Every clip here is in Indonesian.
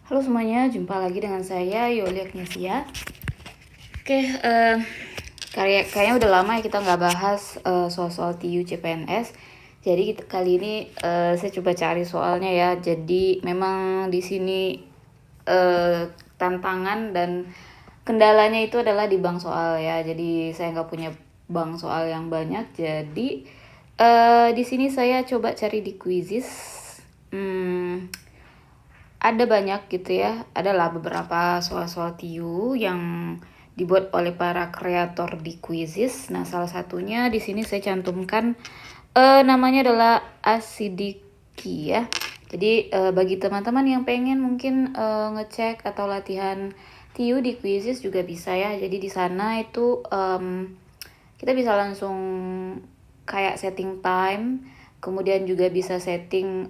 Halo semuanya, jumpa lagi dengan saya Yoli Agnesia. Oke, kayaknya udah lama ya kita nggak bahas soal-soal TU CPNS. Jadi kali ini saya coba cari soalnya ya. Jadi memang di sini tantangan dan kendalanya itu adalah di bank soal ya. Jadi saya nggak punya bank soal yang banyak. Jadi di sini saya coba cari di Quizizz. Ada banyak gitu ya, adalah beberapa soal-soal TU yang dibuat oleh para kreator di Quizizz. Nah, salah satunya di sini saya cantumkan namanya adalah Asidiki ya. Jadi bagi teman-teman yang pengen mungkin ngecek atau latihan TU di Quizizz juga bisa ya. Jadi di sana itu kita bisa langsung kayak setting time, kemudian juga bisa setting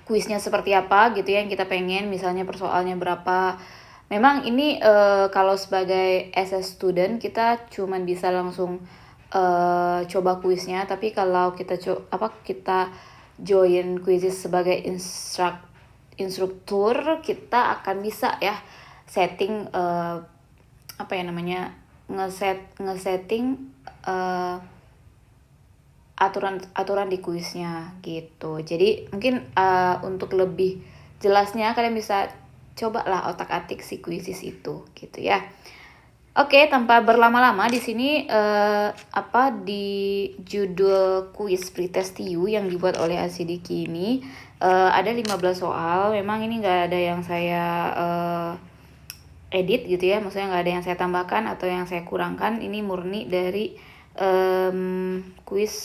kuisnya seperti apa gitu ya yang kita pengen, misalnya persoalnya berapa. Memang ini kalau sebagai SS student kita cuman bisa langsung coba kuisnya, tapi kalau kita kita join Quizizz sebagai instruktur, kita akan bisa ya setting ngesetting aturan di kuisnya gitu. Jadi mungkin untuk lebih jelasnya kalian bisa coba lah otak-atik si Quizizz itu gitu ya. Oke, tanpa berlama-lama di sini di judul kuis pretest TU yang dibuat oleh Asidiki ini ada 15 soal. Memang ini nggak ada yang saya edit gitu ya, maksudnya nggak ada yang saya tambahkan atau yang saya kurangkan. Ini murni dari kuis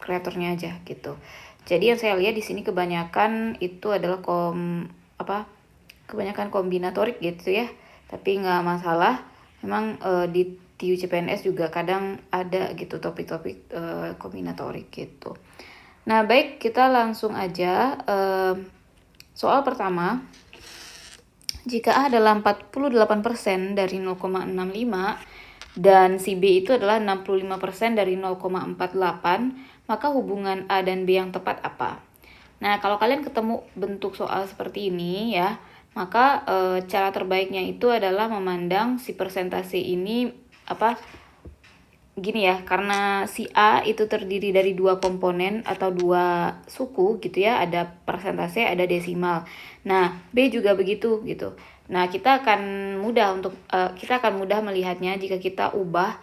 kreatornya aja gitu. Jadi yang saya lihat di sini kebanyakan itu adalah kebanyakan kombinatorik gitu ya. Tapi nggak masalah. Memang di TU CPNS juga kadang ada gitu topik-topik kombinatorik gitu. Nah, baik, kita langsung aja soal pertama. Jika A adalah 48% dari 0,65 dan si B itu adalah 65% dari 0,48, maka hubungan A dan B yang tepat apa? Nah, kalau kalian ketemu bentuk soal seperti ini ya, maka cara terbaiknya itu adalah memandang si persentase ini gini ya, karena si A itu terdiri dari dua komponen atau dua suku gitu ya, ada persentase, ada desimal. Nah, B juga begitu gitu. Nah, kita akan mudah melihatnya jika kita ubah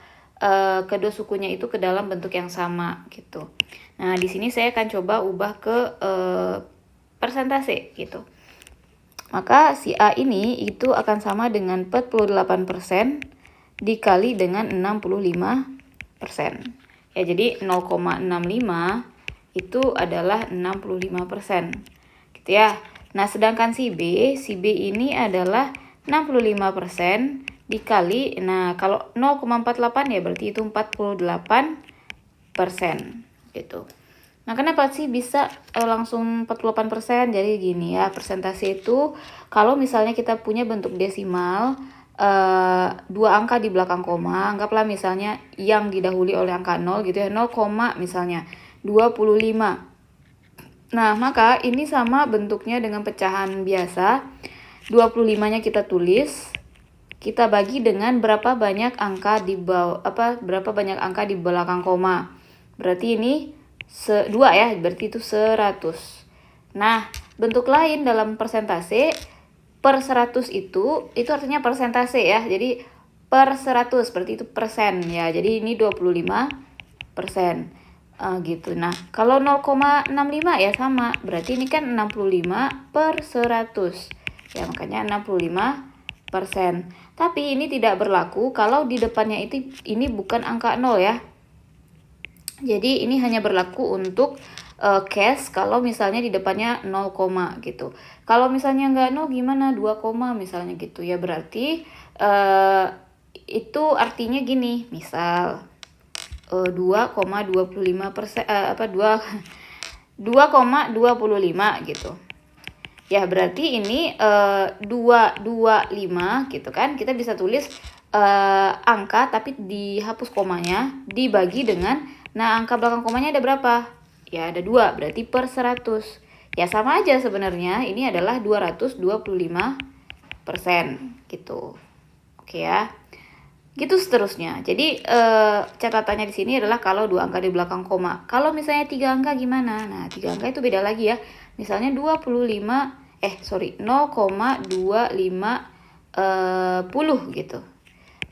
kedua sukunya itu ke dalam bentuk yang sama gitu. Nah, di sini saya akan coba ubah ke persentase gitu. Maka si A ini itu akan sama dengan 48% dikali dengan 65%. Ya, jadi 0,65 itu adalah 65%. Gitu ya. Nah, sedangkan si B ini adalah 65% dikali, nah kalau 0,48 ya berarti itu 48% gitu. Nah, kenapa sih bisa langsung 48%? Jadi gini ya, persentase itu kalau misalnya kita punya bentuk desimal, dua angka di belakang koma, anggaplah misalnya yang didahului oleh angka 0 gitu ya, 0, misalnya 25. Nah, maka ini sama bentuknya dengan pecahan biasa. 25-nya kita tulis, kita bagi dengan berapa banyak angka di belakang koma. Berarti ini 2 ya, berarti itu 100. Nah, bentuk lain dalam persentase, per 100 itu artinya persentase ya. Jadi per 100 berarti itu persen ya. Jadi ini 25%. Gitu. Nah, kalau 0,65 ya sama. Berarti ini kan 65 per 100. Ya, makanya 65%. Tapi ini tidak berlaku kalau di depannya ini bukan angka 0 ya. Jadi ini hanya berlaku untuk case kalau misalnya di depannya 0, gitu. Kalau misalnya nggak 0 gimana? 2, misalnya gitu ya. Berarti itu artinya gini, misal 2,25% 2,25 gitu. Ya, berarti ini 225 gitu kan. Kita bisa tulis angka tapi dihapus komanya, dibagi dengan, nah angka belakang komanya ada berapa? Ya ada 2, berarti per 100. Ya sama aja sebenarnya, ini adalah 225% gitu. Oke ya. Gitu seterusnya. Jadi catatannya di sini adalah kalau 2 angka di belakang koma. Kalau misalnya 3 angka gimana? Nah, 3 angka itu beda lagi ya. Misalnya 0,25 gitu.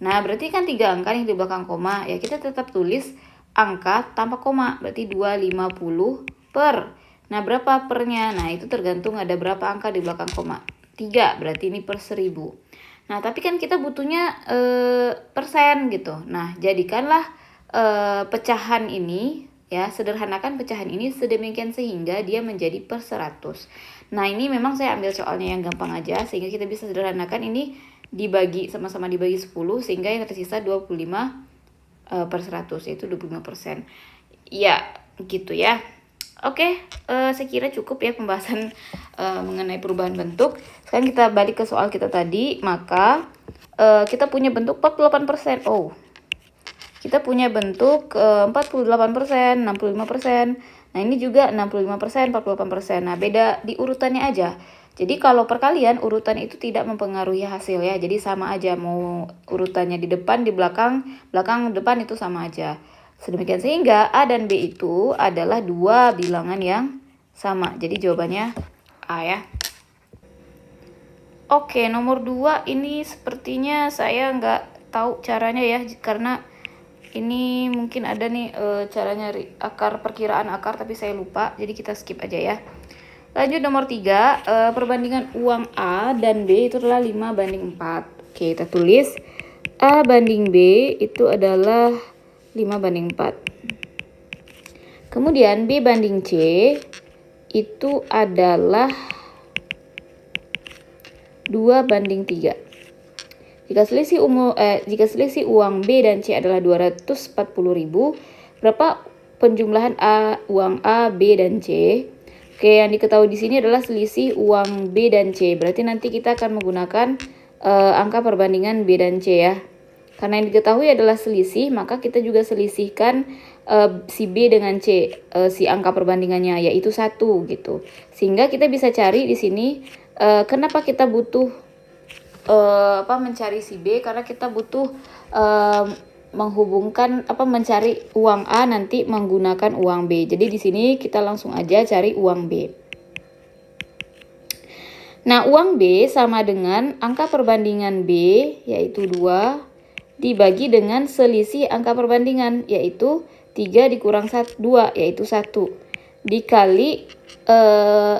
Nah, berarti kan 3 angka nih di belakang koma. Ya kita tetap tulis angka tanpa koma. Berarti 250 per. Nah, berapa pernya? Nah, itu tergantung ada berapa angka di belakang koma. 3, berarti ini per 1000. Nah, tapi kan kita butuhnya persen gitu. Nah, jadikanlah pecahan ini, ya, sederhanakan pecahan ini sedemikian sehingga dia menjadi per 100. Nah, ini memang saya ambil soalnya yang gampang aja, sehingga kita bisa sederhanakan ini dibagi, sama-sama dibagi 10, sehingga yang tersisa 25 per 100, yaitu 25%. Ya, gitu ya. Oke, saya kira cukup ya pembahasan mengenai perubahan bentuk. Sekarang kita balik ke soal kita tadi. Maka kita punya bentuk 48%. Oh, kita punya bentuk 48%, 65%. Nah, ini juga 65%, 48%. Nah, beda di urutannya aja. Jadi kalau perkalian, urutan itu tidak mempengaruhi hasil ya. Jadi sama aja, mau urutannya di depan, di belakang, depan itu sama aja. Sedemikian sehingga A dan B itu adalah dua bilangan yang sama. Jadi jawabannya A ya. Oke, nomor 2 ini sepertinya saya nggak tahu caranya ya. Karena ini mungkin ada nih cara nyari akar, perkiraan akar, tapi saya lupa. Jadi kita skip aja ya. Lanjut nomor 3, perbandingan uang A dan B itu adalah 5:4. Oke, kita tulis A banding B itu adalah 5:4. Kemudian B banding C itu adalah 2:3. Jika selisih uang B dan C adalah 240.000, berapa penjumlahan uang A, B dan C? Oke, yang diketahui di sini adalah selisih uang B dan C. Berarti nanti kita akan menggunakan angka perbandingan B dan C ya. Karena yang diketahui adalah selisih, maka kita juga selisihkan si B dengan C, si angka perbandingannya, yaitu 1 gitu. Sehingga kita bisa cari di sini kenapa kita butuh mencari si B, karena kita butuh menghubungkan mencari uang A nanti menggunakan uang B. Jadi di sini kita langsung aja cari uang B. Nah, uang B sama dengan angka perbandingan B yaitu 2 dibagi dengan selisih angka perbandingan yaitu 3 dikurang 2 yaitu 1 dikali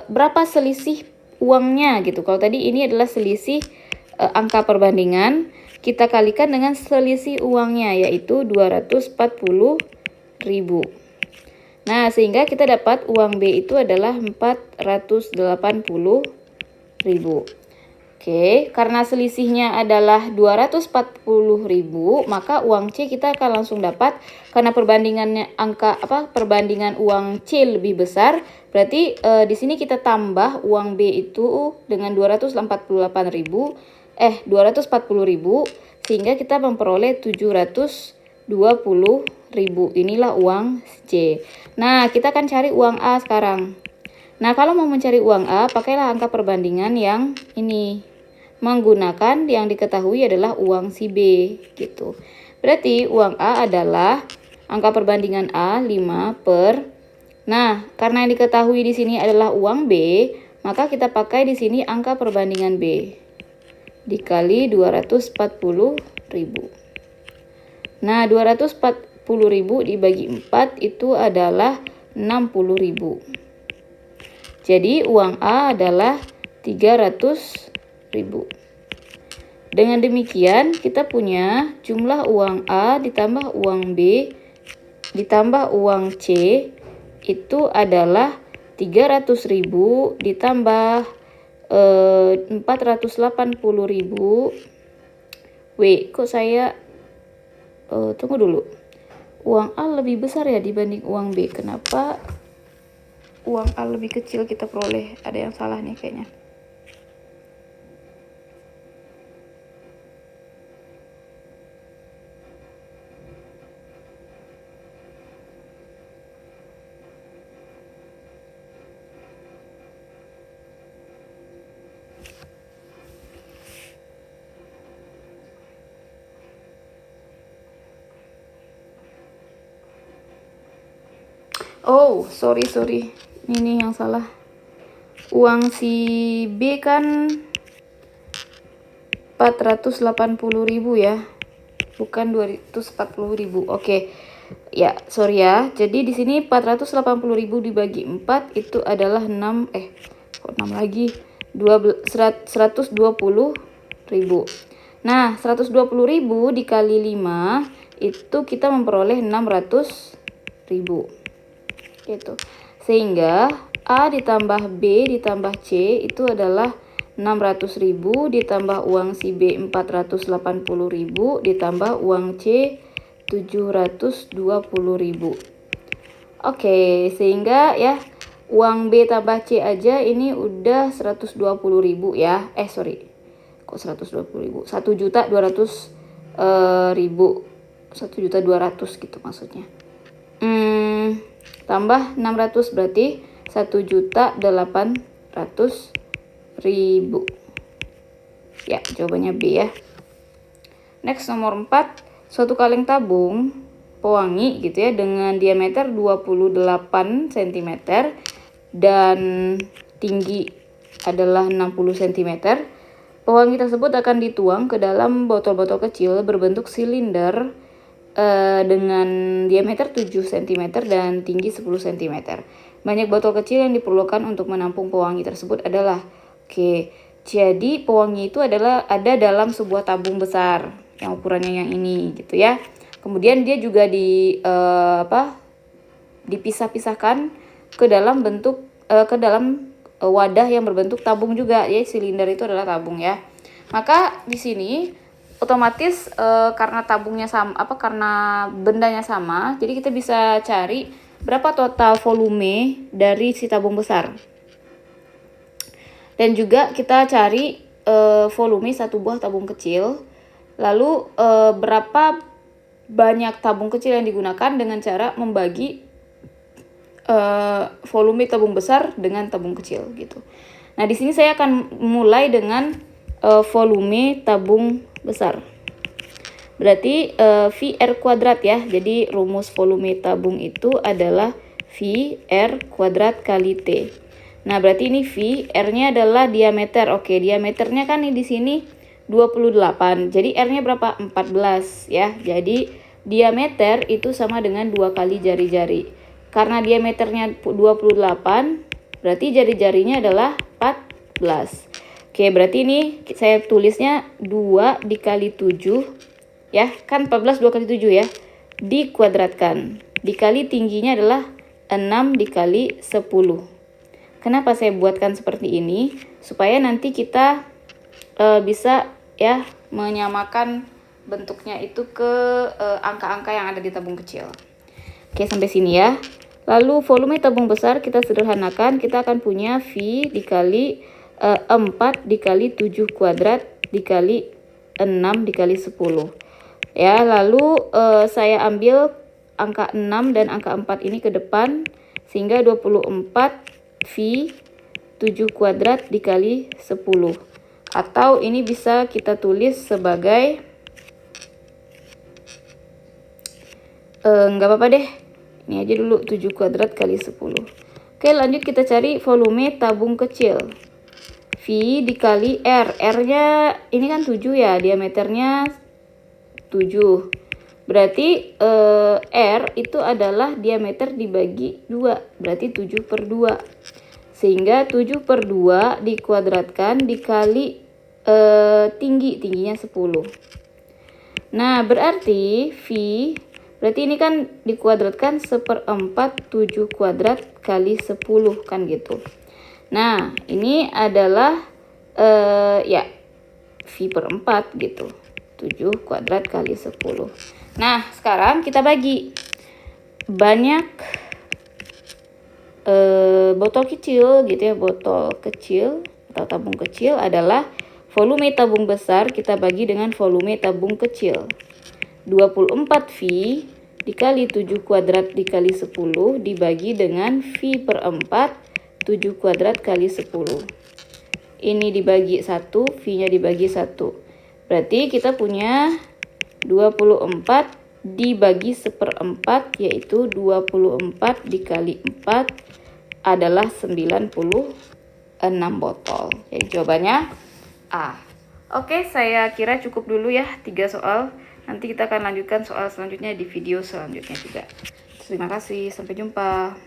berapa selisih uangnya gitu. Kalau tadi ini adalah selisih angka perbandingan, kita kalikan dengan selisih uangnya yaitu 240.000. Nah, sehingga kita dapat uang B itu adalah 480.000. Oke, karena selisihnya adalah 240.000, maka uang C kita akan langsung dapat karena perbandingannya perbandingan uang C lebih besar, berarti di sini kita tambah uang B itu dengan 240.000, sehingga kita memperoleh 720.000. Inilah uang C. Nah, kita akan cari uang A sekarang. Nah, kalau mau mencari uang A, pakailah angka perbandingan yang ini. Menggunakan yang diketahui adalah uang si B gitu. Berarti uang A adalah angka perbandingan A 5 per. Nah, karena yang diketahui di sini adalah uang B, maka kita pakai di sini angka perbandingan B dikali 240.000. Nah, 240.000 dibagi 4 itu adalah 60.000. Jadi uang A adalah 300.000. Dengan demikian kita punya jumlah uang A ditambah uang B ditambah uang C itu adalah 300.000 ditambah 480.000. Kok saya tunggu dulu. Uang A lebih besar ya dibanding uang B. Kenapa uang A lebih kecil kita peroleh? Ada yang salah nih kayaknya. Oh, sorry. Ini yang salah. Uang si B kan 480.000 ya. Bukan 240.000. Oke. Ya, sorry ya. Jadi di sini 480.000 dibagi 4 itu adalah 6 kok 6 lagi. 120.000. Nah, 120.000 dikali 5 itu kita memperoleh 600.000. Gitu. Sehingga A ditambah B ditambah C itu adalah 600.000 ditambah uang si B 480.000 ditambah uang C 720.000. Oke, sehingga ya uang B tambah C aja ini udah 120.000 ya. Kok 120.000? 1.200.000. 1.200.000 gitu maksudnya. Tambah 600 berarti 1.800.000. Ya, jawabannya B ya. Next, nomor 4. Suatu kaleng tabung pewangi gitu ya dengan diameter 28 cm dan tinggi adalah 60 cm. Pewangi tersebut akan dituang ke dalam botol-botol kecil berbentuk silinder dengan diameter 7 cm dan tinggi 10 cm. Banyak botol kecil yang diperlukan untuk menampung pewangi tersebut adalah jadi pewangi itu adalah ada dalam sebuah tabung besar yang ukurannya yang ini gitu ya. Kemudian dia juga dipisah-pisahkan ke dalam wadah yang berbentuk tabung juga ya. Silinder itu adalah tabung ya. Maka di sini otomatis karena tabungnya sama karena bendanya sama, jadi kita bisa cari berapa total volume dari si tabung besar. Dan juga kita cari volume satu buah tabung kecil. Lalu berapa banyak tabung kecil yang digunakan dengan cara membagi volume tabung besar dengan tabung kecil gitu. Nah, di sini saya akan mulai dengan volume tabung besar. Berarti VR kuadrat ya. Jadi rumus volume tabung itu adalah VR kuadrat kali T. Nah, berarti ini V, R-nya adalah diameter. Oke, diameternya kan di sini 28. Jadi R-nya berapa? 14 ya. Jadi diameter itu sama dengan 2 kali jari-jari. Karena diameternya 28, berarti jari-jarinya adalah 14. Oke, berarti ini saya tulisnya 2 dikali 7 ya. Kan 14 2 kali 7 ya. Dikuadratkan. Dikali tingginya adalah 6 dikali 10. Kenapa saya buatkan seperti ini? Supaya nanti kita bisa ya menyamakan bentuknya itu ke angka-angka yang ada di tabung kecil. Oke, sampai sini ya. Lalu volume tabung besar kita sederhanakan. Kita akan punya V dikali 4 dikali 7 kuadrat dikali 6 dikali 10. Ya, lalu saya ambil angka 6 dan angka 4 ini ke depan. Sehingga 24 V 7 kuadrat dikali 10. Atau ini bisa kita tulis sebagai nggak apa-apa deh. Ini aja dulu 7 kuadrat kali 10. Oke, lanjut kita cari volume tabung kecil. V dikali R. R-nya ini kan 7 ya, diameternya 7. Berarti R itu adalah diameter dibagi 2. Berarti 7/2. Sehingga 7/2 dikuadratkan dikali tingginya 10. Nah, berarti berarti ini kan dikuadratkan 1/4 7 kuadrat kali 10 kan gitu. Nah, ini adalah ya V/4 gitu. 7 kuadrat kali 10. Nah, sekarang kita bagi. Banyak botol kecil gitu ya. Botol kecil atau tabung kecil adalah volume tabung besar kita bagi dengan volume tabung kecil. 24V dikali 7 kuadrat dikali 10 dibagi dengan V/4 7 kuadrat kali 10. Ini dibagi 1, V-nya dibagi 1. Berarti kita punya 24 dibagi 1/4, yaitu 24 dikali 4 adalah 96 botol. Jadi jawabannya A. Oke, saya kira cukup dulu ya 3 soal. Nanti kita akan lanjutkan soal selanjutnya di video selanjutnya juga. Terima kasih, sampai jumpa.